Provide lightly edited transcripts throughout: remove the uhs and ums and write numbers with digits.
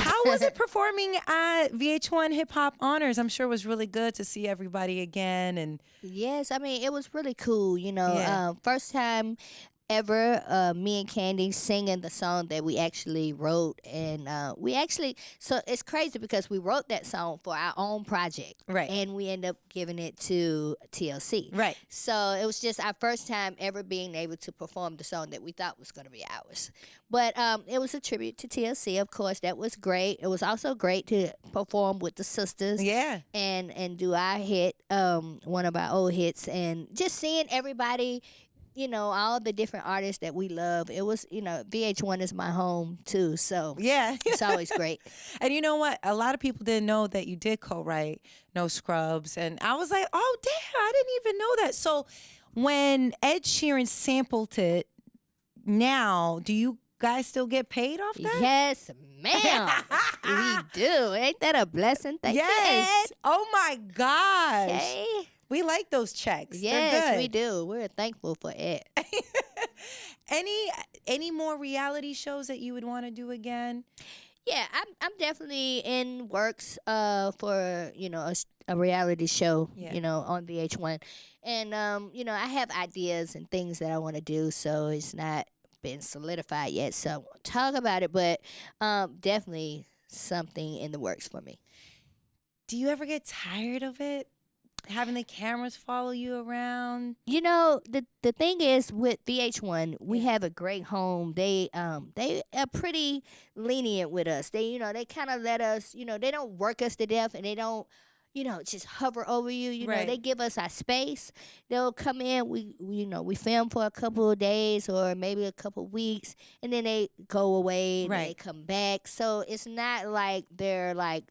How was it performing at VH1 Hip Hop Honors? I'm sure it was really good to see everybody again. And Yes, I mean, it was really cool. Yeah. First time ever, me and Candy singing the song that we actually wrote, and so it's crazy because we wrote that song for our own project, Right. and we end up giving it to TLC, Right. So it was just our first time ever being able to perform the song that we thought was going to be ours, but it was a tribute to TLC. Of course, that was great. It was also great to perform with the sisters, Yeah. and do our hit, one of our old hits, and just seeing everybody, all the different artists that we love. It was, VH1 is my home too, so Yeah. it's always great. And you know what? A lot of people didn't know that you did co-write No Scrubs. And I was like, oh, damn, I didn't even know that. So when Ed Sheeran sampled it, now, do you guys still get paid off that? Yes, ma'am. We do. Ain't that a blessing? Thank Yes. you, Oh, my gosh. Ed. Okay. We like those checks. They're Yes, good. we do. We're thankful for Ed. Any more reality shows that you would want to do again? Yeah, I'm definitely in works for a reality show, Yeah. on VH1, and I have ideas and things that I want to do, so it's not been solidified yet. So I won't talk about it, but definitely something in the works for me. Do you ever get tired of it? Having the cameras follow you around? The thing is with VH1, we have a great home. They are pretty lenient with us. They kind of let us, they don't work us to death, and they don't, just hover over you. Right. They give us our space. They'll come in, we film for a couple of days or maybe a couple of weeks, and then they go away and Right. they come back. So it's not like they're like,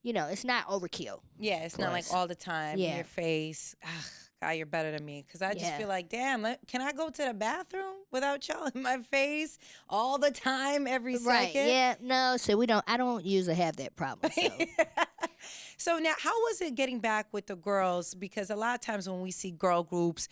it's not overkill. Yeah, it's not like Course. all the time in Yeah. your face. Ugh, God, you're better than me. Because I just Yeah. feel like, damn, can I go to the bathroom without y'all in my face all the time, every Right. second? Yeah. No. So I don't usually have that problem. So. So now, how was it getting back with the girls? Because a lot of times when we see girl groups,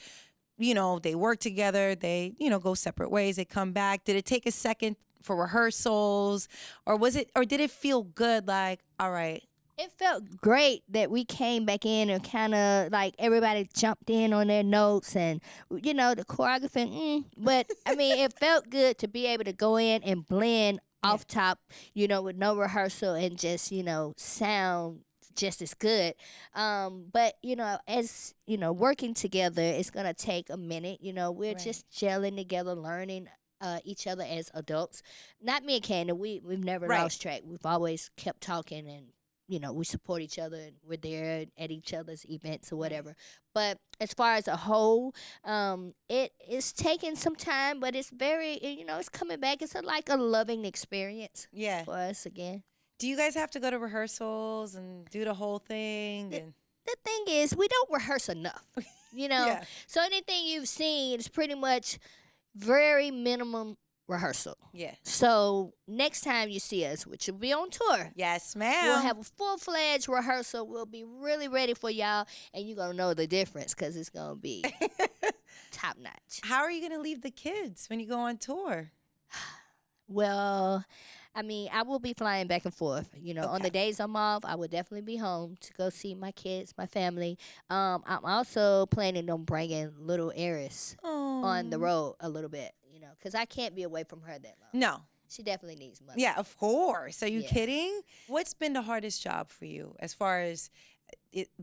they work together, they, go separate ways, they come back. Did it take a second for rehearsals? Or did it feel good? Like, all right. It felt great that we came back in and kind of like everybody jumped in on their notes and, the choreography. But, I mean, it felt good to be able to go in and blend off top, with no rehearsal and just, sound just as good. But, as, working together, it's going to take a minute. We're Right. just gelling together, learning each other as adults. Not me and Candy. We've never Right. lost track. We've always kept talking, and we support each other and we're there at each other's events or whatever. But as far as a whole, it is taking some time, but it's very, it's coming back. It's like a loving experience Yeah. for us again. Do you guys have to go to rehearsals and do the whole thing? And The thing is, we don't rehearse enough, Yeah. So anything you've seen is pretty much very minimum rehearsal. Yeah. So next time you see us, which will be on tour, Yes, ma'am. we'll have a full-fledged rehearsal. We'll be really ready for y'all, and you're going to know the difference because it's going to be top-notch. How are you going to leave the kids when you go on tour? Well, I mean, I will be flying back and forth. On Okay. the days I'm off, I will definitely be home to go see my kids, my family. I'm also planning on bringing little Eris on the road a little bit, because I can't be away from her that long. No. She definitely needs money. Yeah, of course. Are you Yeah. kidding? What's been the hardest job for you as far as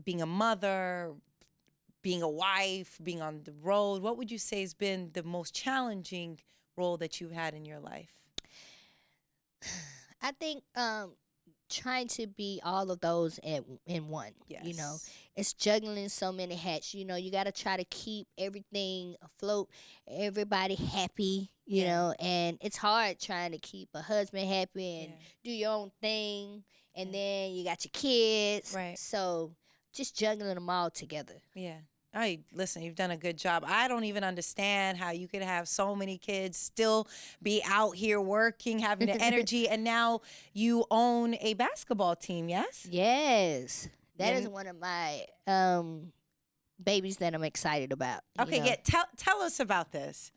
being a mother, being a wife, being on the road? What would you say has been the most challenging role that you've had in your life? I think trying to be all of those in one. Yes. It's juggling so many hats. You got to try to keep everything afloat, everybody happy. And it's hard trying to keep a husband happy and do your own thing, and then you got your kids. Right. So just juggling them all together. Yeah. Listen, you've done a good job. I don't even understand how you could have so many kids, still be out here working, having the energy, and now you own a basketball team, yes? Yes. That is Yeah. one of my babies that I'm excited about. Okay, tell us about this.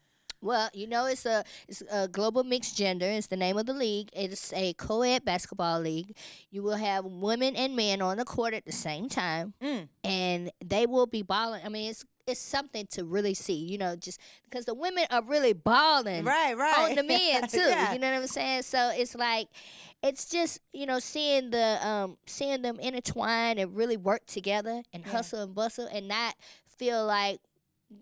Well, it's a global mixed gender. It's the name of the league. It's a co-ed basketball league. You will have women and men on the court at the same time, Mm. and they will be balling. I mean, it's something to really see. Just because the women are really balling Right, right. on the men too. Yeah. You know what I'm saying? So it's like, it's just seeing them intertwine and really work together and Yeah. hustle and bustle and not feel like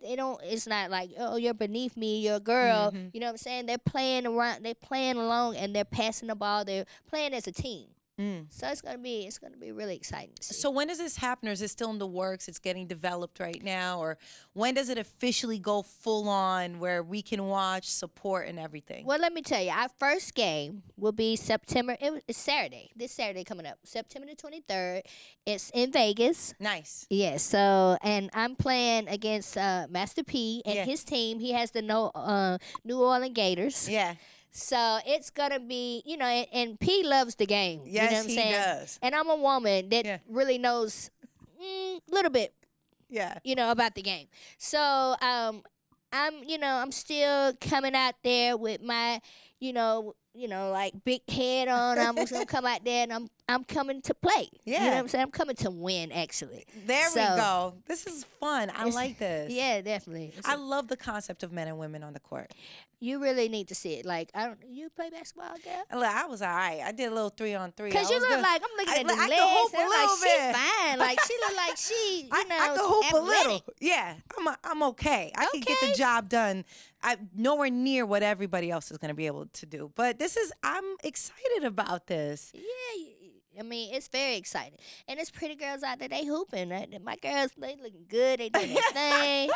it's not like, oh, you're beneath me, you're a girl. Mhm. You know what I'm saying? They're playing around, they're playing along, and they're passing the ball. They're playing as a team. Mm. So it's gonna be really exciting to see. So when does this happen, or is it still in the works? It's getting developed right now, or when does it officially go full on where we can watch, support, and everything? Well, let me tell you, our first game will be September. It's Saturday. This Saturday coming up, September the 23rd. It's in Vegas. Nice. Yes. So, and I'm playing against Master P and Yeah. his team. He has the New Orleans Gators. Yeah. So it's gonna be, and P loves the game. Yes, you know what I'm he saying? does. And I'm a woman that Yeah. really knows a little bit, Yeah. about the game. So I'm still coming out there with my, like big head on. I'm just gonna come out there and I'm coming to play. You know Yeah. what I'm saying? I'm coming to win, actually. There we So, go. This is fun. I it's- like this. Yeah, definitely. I love the concept of men and women on the court. You really need to see it. Like, you play basketball, girl? Look, I was all right. I did a little 3-on-3. Cause you look like, I'm looking at the I legs. can hoop a and I'm like, little she bit. fine. Like, she look like she, I can hoop athletic. a little. Yeah, I'm okay. I can get the Okay. job done. Nowhere near what everybody else is going to be able to do. But I'm excited about this. Yeah, I mean, it's very exciting. And there's pretty girls out there, they hooping. My girls, they looking good. They doing their thing.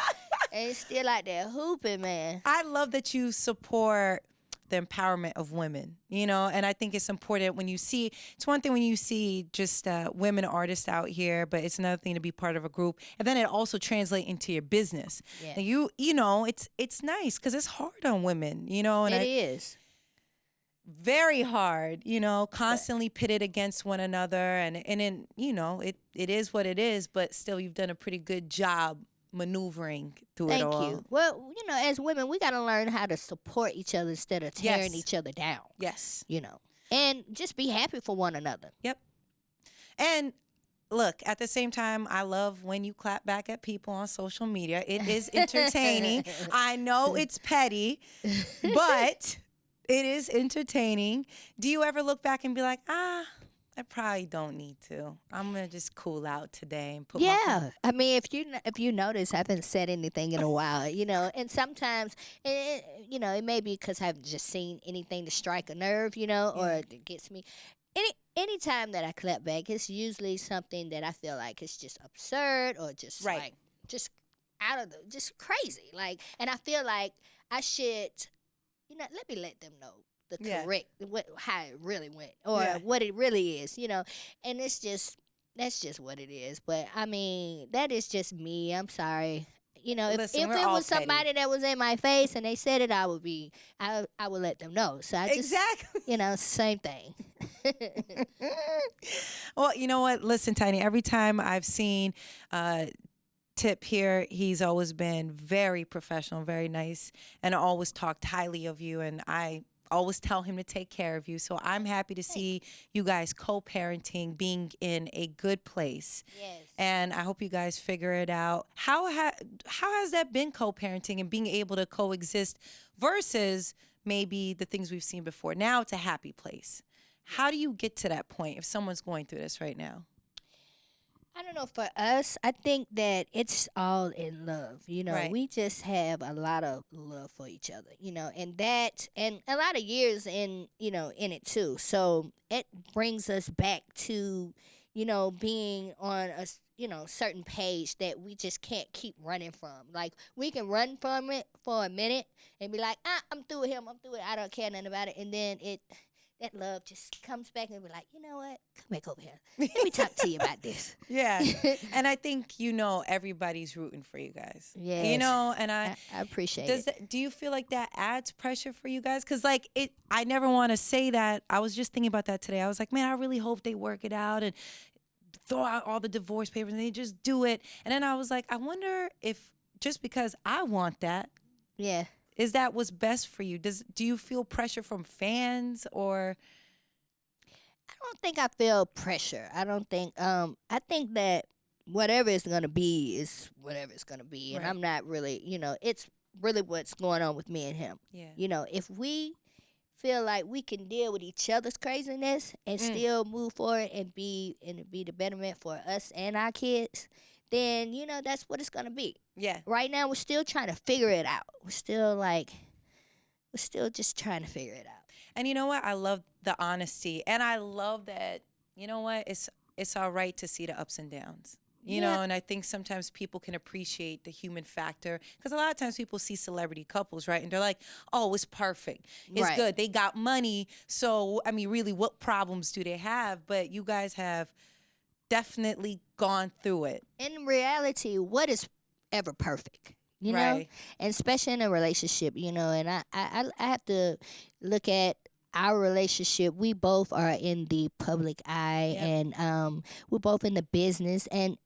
And still out there hooping, man. I love that you support the empowerment of women, and I think it's important when you see, it's one thing when you see just women artists out here, but it's another thing to be part of a group. And then it also translates into your business. Yeah. And it's nice because it's hard on women, and It is. very hard, constantly pitted against one another. And then, it is what it is, but still you've done a pretty good job maneuvering through it Thank all. you. Well, as women, we got to learn how to support each other instead of tearing Yes. each other down, Yes. and just be happy for one another. Yep. And look, at the same time, I love when you clap back at people on social media. It is entertaining. I know it's petty, but it is entertaining. Do you ever look back and be like, I probably don't need to. I'm gonna just cool out today and put my Yeah, I mean, if you notice, I haven't said anything in a while, and sometimes, it may be because I haven't just seen anything to strike a nerve, or it gets me. Anytime that I clap back, it's usually something that I feel like it's just absurd or just Right. like just just crazy, like, and I feel like I should, let me let them know the Yeah. correct how it really went or Yeah. what it really is, and that's just what it is. But I mean, that is just me. I'm sorry. Listen, if we're it all was somebody that was in my face and they said it, I would let them know. So I just, Exactly. Same thing. Well, you know what? Listen, Tiny, every time I've seen Tip here, he's always been very professional, very nice, and always talked highly of you. And I always tell him to take care of you. So I'm happy to see you guys co-parenting, being in a good place. Yes. And I hope you guys figure it out. How has that been, co-parenting and being able to coexist versus maybe the things we've seen before? Now it's a happy place. How do you get to that point if someone's going through this right now? I don't know. For us, I think that it's all in love. Right. We just have a lot of love for each other. And a lot of years in it too. So it brings us back to, being on a certain page that we just can't keep running from. Like, we can run from it for a minute and be like, I'm through with him. I'm through with it. I don't care nothing about it. And then that love just comes back and be like, you know what? Come back over here. Let me talk to you about this. Yeah. And I think, everybody's rooting for you guys. Yes. And I appreciate it. do you feel like that adds pressure for you guys? Because, I never want to say that. I was just thinking about that today. I was like, man, I really hope they work it out and throw out all the divorce papers and they just do it. And then I was like, I wonder if just because I want that, Yeah. is that what's best for you? Do you feel pressure from fans or? I don't think I feel pressure. I don't think I think that whatever it's gonna be is whatever it's gonna be. And Right. I'm not really, it's really what's going on with me and him. Yeah. If we feel like we can deal with each other's craziness and Mm. still move forward and be the betterment for us and our kids, then that's what it's gonna be. Yeah. Right now we're still trying to figure it out. We're still just trying to figure it out. And you know what? I love the honesty, and I love that. You know what? It's all right to see the ups and downs. You Yeah. know, and I think sometimes people can appreciate the human factor because a lot of times people see celebrity couples, right? And they're like, oh, it's perfect. It's Right. good. They got money. So, I mean, really, what problems do they have? But you guys have definitely gone through it. In reality, what is ever perfect? You know, Right. and especially in a relationship, and I have to look at our relationship. We both are in the public eye, Yep. and we're both in the business, and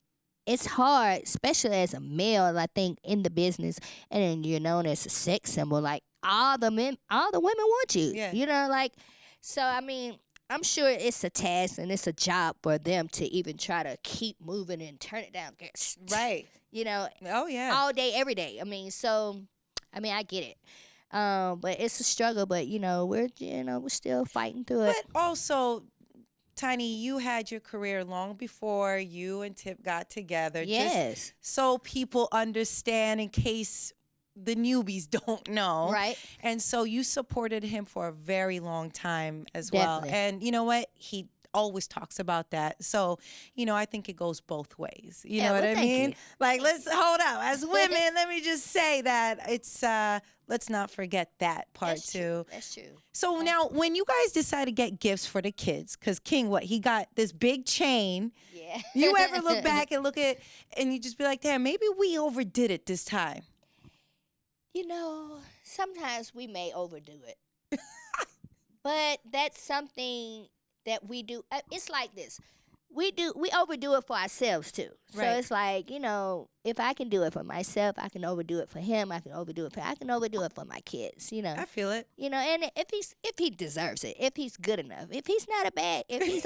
it's hard, especially as a male. I think in the business, and then you're known as a sex symbol. Like all the women want you. Yeah. So I mean, I'm sure it's a task and it's a job for them to even try to keep moving and turn it down. Right. Oh, yeah. All day, every day. I get it. But it's a struggle. But we're still fighting through it. But also, Tiny, you had your career long before you and Tip got together. Just Yes, so people understand in case the newbies don't know. right. And so you supported him for a very long time as well. Definitely. And you know what? He always talks about that. So, I think it goes both ways. You Yeah, know what well, I thank mean? you. Like, let's hold up. As women, let me just say that it's let's not forget that part That's too. true. That's true. So now, when you guys decide to get gifts for the kids, because King, he got this big chain. Yeah. You ever look back and and you just be like, damn, maybe we overdid it this time. Sometimes we may overdo it. But that's something that we do. It's like this. We overdo it for ourselves too. So Right. it's like, if I can do it for myself, I can overdo it for him. I can overdo it for my kids, I feel it. and if he deserves it, if he's good enough. If he's a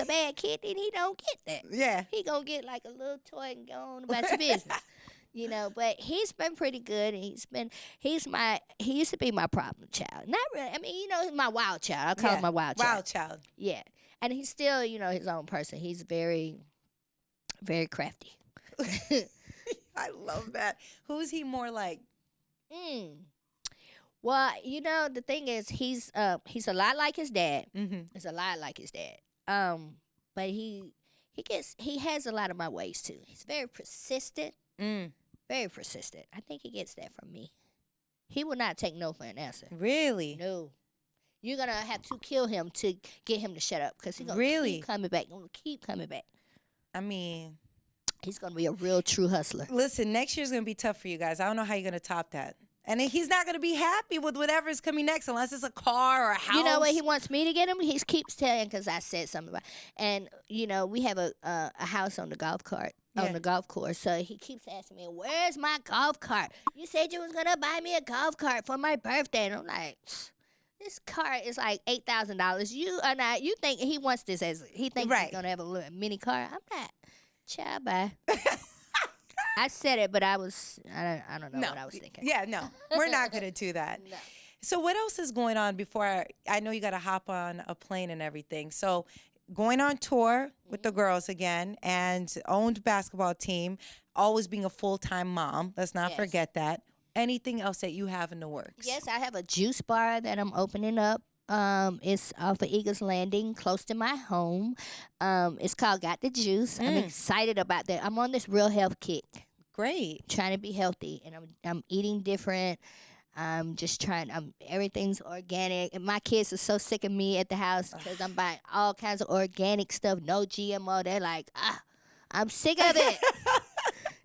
bad kid, then he don't get that. Yeah. He gonna get like a little toy and go on about your business. But he's been pretty good. And he used to be my problem child. Not really. I mean, he's my wild child. I call him my wild child. Wild child. Yeah. And he's still, his own person. He's very, very crafty. I love that. Who's he more like? Well, the thing is, he's a lot like his dad. Mm-hmm. He's a lot like his dad. But he has a lot of my ways too. He's very persistent. Very persistent. I think he gets that from me. He will not take no for an answer. Really? No. You're going to have to kill him to get him to shut up because he's going to Really? keep coming back. Going to keep coming back. I mean, He's going to be a real true hustler. listen, next year's going to be tough for you guys. I don't know how you're going to top that. And then he's not going to be happy with whatever is coming next unless it's a car or a house. You know what he wants me to get him? He keeps telling because I said something about. And we have a house on the golf cart. Yeah. On the golf course, so he keeps asking me, "Where's my golf cart? You said you was gonna buy me a golf cart for my birthday." And I'm like, "This cart is like $8,000. You are not. You think he wants this as he thinks Right. he's gonna have a little mini car? I'm not. Child, bye." I said it, but I don't know what I was thinking. Yeah, no. We're not going to do that. No. So what else is going on before I know you got to hop on a plane and everything. So going on tour with the girls again and owned basketball team, always being a full-time mom. Let's not Yes. forget that. Anything else that you have in the works? Yes, I have a juice bar that I'm opening up. It's off of Eagles Landing, close to my home. It's called Got the Juice. I'm excited about that. I'm on this real health kick, Great. trying to be healthy, and I'm eating different. I'm just trying. Everything's organic, and my kids are so sick of me at the house because I'm buying all kinds of organic stuff, no GMO. They're like, I'm sick of it.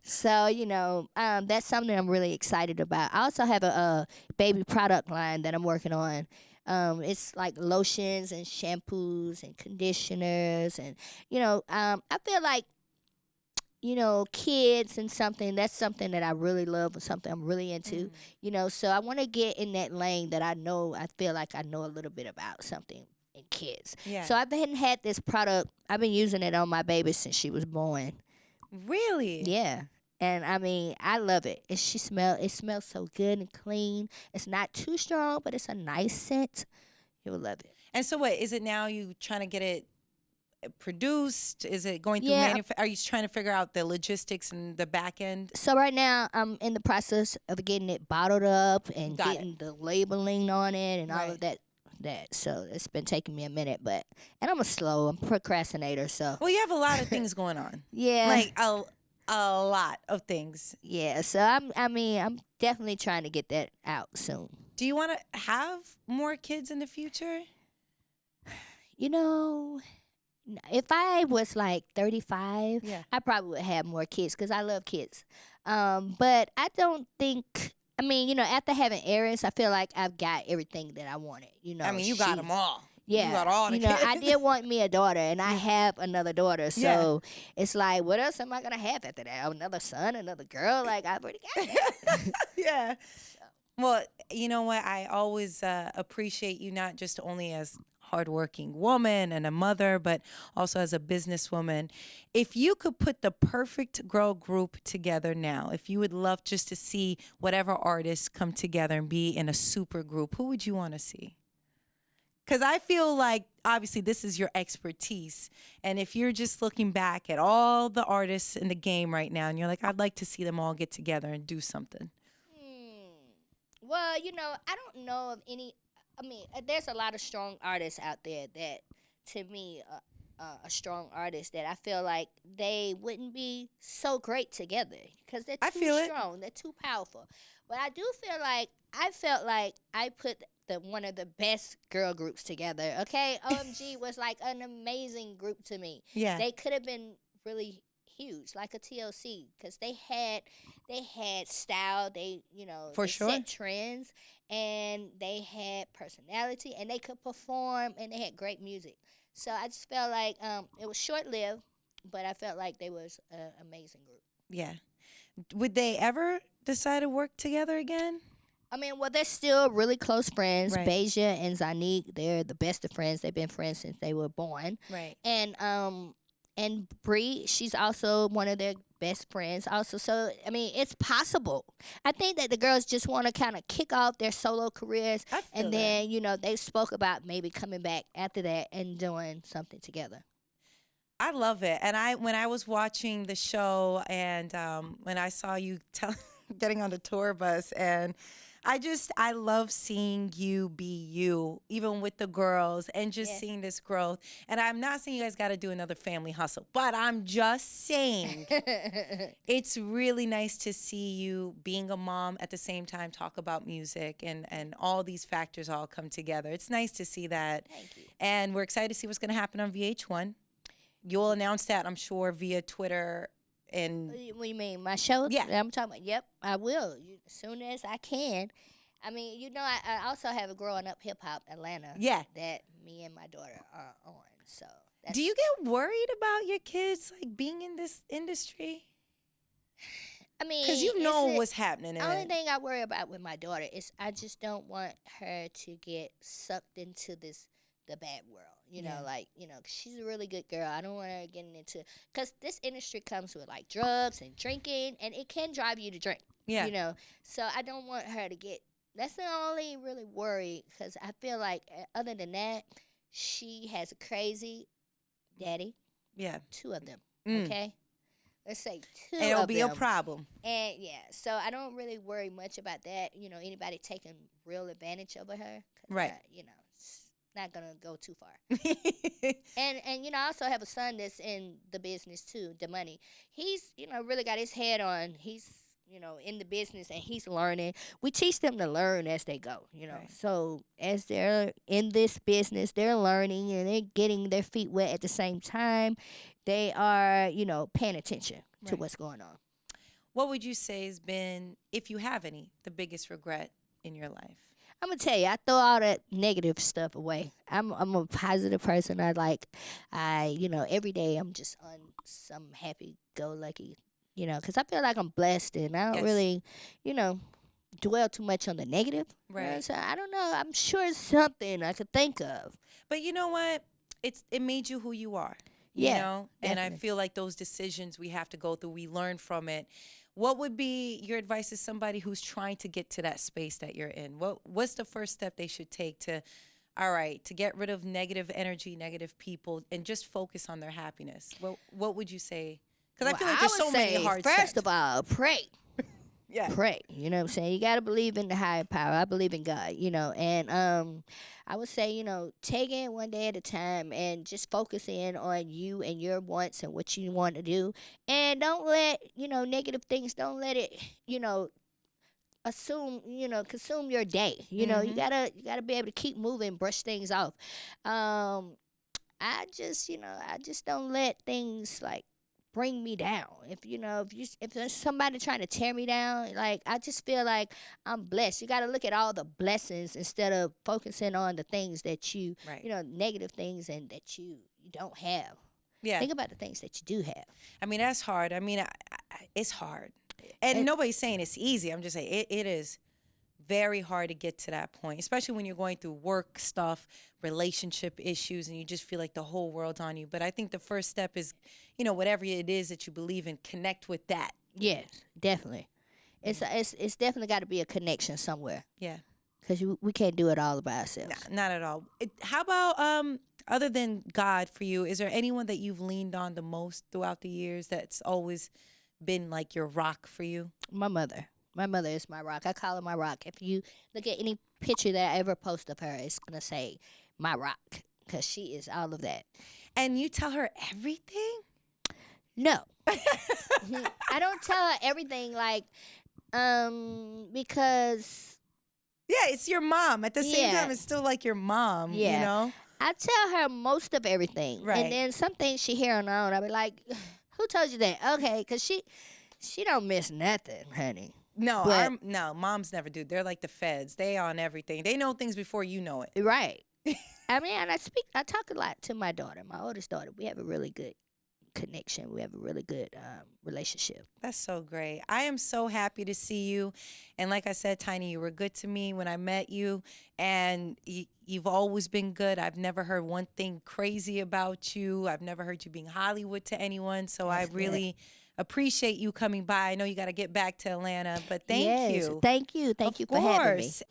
So that's something I'm really excited about. I also have a baby product line that I'm working on. It's like lotions and shampoos and conditioners, and I feel like kids and something, that's something that I really love and something I'm really into, so I want to get in that lane that I feel like I know a little bit about something in kids. Yeah. So I've been had this product, I've been using it on my baby since she was born. Really? Yeah. And I mean, I love it. And it smells so good and clean. It's not too strong, but it's a nice scent. You will love it. And so what is it now? You trying to get it produced? Is it going through Yeah. Are you trying to figure out the logistics and the back end? So right now I'm in the process of getting it bottled up and Got getting the labeling on it and all Right. of that. So it's been taking me a minute, and I'm procrastinator. So Well, you have a lot of things going on. yeah, Like a lot of things. yeah. So I'm definitely trying to get that out soon. Do you want to have more kids in the future? If I was like 35, Yeah. I probably would have more kids because I love kids. But I don't think. I mean, after having Eris, I feel like I've got everything that I wanted. I mean, you got them all. Yeah, You got all the kids. I did want me a daughter, and I have another daughter. So it's like, what else am I gonna have after that? Another son, another girl? Like I've already got that. Yeah. Well, you know what? I always appreciate you not just only as hardworking woman and a mother, but also as a businesswoman. If you could put the perfect girl group together now, if you would love just to see whatever artists come together and be in a super group, who would you want to see? Because I feel like obviously this is your expertise. And if you're just looking back at all the artists in the game right now and you're like, I'd like to see them all get together and do something. Well, I don't know of any. I mean, there's a lot of strong artists out there that, to me, a strong artist that I feel like they wouldn't be so great together because they're I too feel it. strong. They're too powerful. But I do feel like I put one of the best girl groups together. Okay, OMG was like an amazing group to me. Yeah. They could have been really huge, like a TLC, because they had style. For they sure. set trends, and they had personality, and they could perform, and they had great music. So I just felt like it was short lived, but I felt like they was an amazing group. Yeah. Would they ever decide to work together again? I mean, well, they're still really close friends. Right. Beja and Zanique, they're the best of friends. They've been friends since they were born. Right. And Bree, she's also one of their best friends also. So, I mean, it's possible. I think that the girls just want to kind of kick off their solo careers. I feel And that. then, they spoke about maybe coming back after that and doing something together. I love it. And when I was watching the show and when I saw you getting on the tour bus, and I love seeing you be you, even with the girls, and just seeing this growth. And I'm not saying you guys got to do another family hustle, but I'm just saying it's really nice to see you being a mom at the same time talk about music and all these factors all come together. It's nice to see that. Thank you. And we're excited to see what's going to happen on VH1. You'll announce that, I'm sure, via Twitter and What do you mean, my show? Yeah. that I'm talking about. Yep, I will as soon as I can. I mean, I also have a Growing Up Hip Hop Atlanta. Yeah. That me and my daughter are on. So. That's, Do you get worried about your kids like being in this industry? I mean, Because you know what's happening in The only it. thing I worry about with my daughter is I just don't want her to get sucked into the bad world. Yeah. 'Cause she's a really good girl. I don't want her getting into, because this industry comes with like drugs and drinking, and it can drive you to drink. Yeah. So I don't want her to get. That's the only really worry, because I feel like other than that, she has a crazy daddy. Yeah. 2 of them. Mm. Okay. Let's say 2 And it'll of be them. a problem. And so I don't really worry much about that. Anybody taking real advantage over her. 'Cause, Right. it's not gonna go too far. And I also have a son that's in the business too, the money. He's really got his head on. He's in the business, and he's learning. We teach them to learn as they go. Right. So as they're in this business, they're learning and they're getting their feet wet at the same time. They are paying attention to Right. what's going on. What would you say has been, if you have any, the biggest regret in your life? I'm gonna tell you, I throw all that negative stuff away. I'm a positive person. Every day I'm just on some happy go lucky, because I feel like I'm blessed and I don't Yes. really, you know, dwell too much on the negative. Right. So I don't know. I'm sure it's something I could think of. But you know what? It made you who you are. Yeah, And I definitely. feel like those decisions we have to go through, we learn from it. What would be your advice to somebody who's trying to get to that space that you're in? What's the first step they should take to, all right, to get rid of negative energy, negative people, and just focus on their happiness? What would you say? Because I feel like I there's would so many say, hard first steps. of all, pray. Yeah. Pray. You know what I'm saying? You got to believe in the higher power. I believe in God, and I would say, take it one day at a time and just focus in on you and your wants and what you want to do. And don't let, negative things, don't let it, consume your day. You Mhm. gotta be able to keep moving, brush things off. I just don't let things like bring me down. If there's somebody trying to tear me down, like I just feel like I'm blessed. You got to look at all the blessings instead of focusing on the things that Right. negative things and that you don't have. Yeah. Think about the things that you do have. I mean, that's hard. I mean, it's hard. And And nobody's saying it's easy. I'm just saying it is very hard to get to that point, especially when you're going through work stuff, relationship issues, and you just feel like the whole world's on you. But I think the first step is, whatever it is that you believe in, connect with that. yes, definitely. It's definitely got to be a connection somewhere Yeah. because we can't do it all by ourselves. Not at all. How about other than God for you, is there anyone that you've leaned on the most throughout the years that's always been like your rock for you? My mother. My mother is my rock. I call her my rock. If you look at any picture that I ever post of her, it's going to say my rock because she is all of that. And you tell her everything? No. I don't tell her everything because Yeah, it's your mom. At the same Yeah. time, it's still like your mom, you Yeah. know? I tell her most of everything. Right. And then some things she hear on her own, I'll be like, who told you that? Okay, because she don't miss nothing, honey. No, But- no, moms never do. They're like the feds. They on everything. They know things before you know it. Right. I mean, and I talk a lot to my daughter, my oldest daughter. We have a really good connection. We have a really good relationship. That's so great. I am so happy to see you. And like I said, Tiny, you were good to me when I met you. And you've always been good. I've never heard one thing crazy about you. I've never heard you being Hollywood to anyone. So That's I good. really appreciate you coming by. I know you got to get back to Atlanta, but thank Yes, you. Thank you. Thank Of you for having me. course.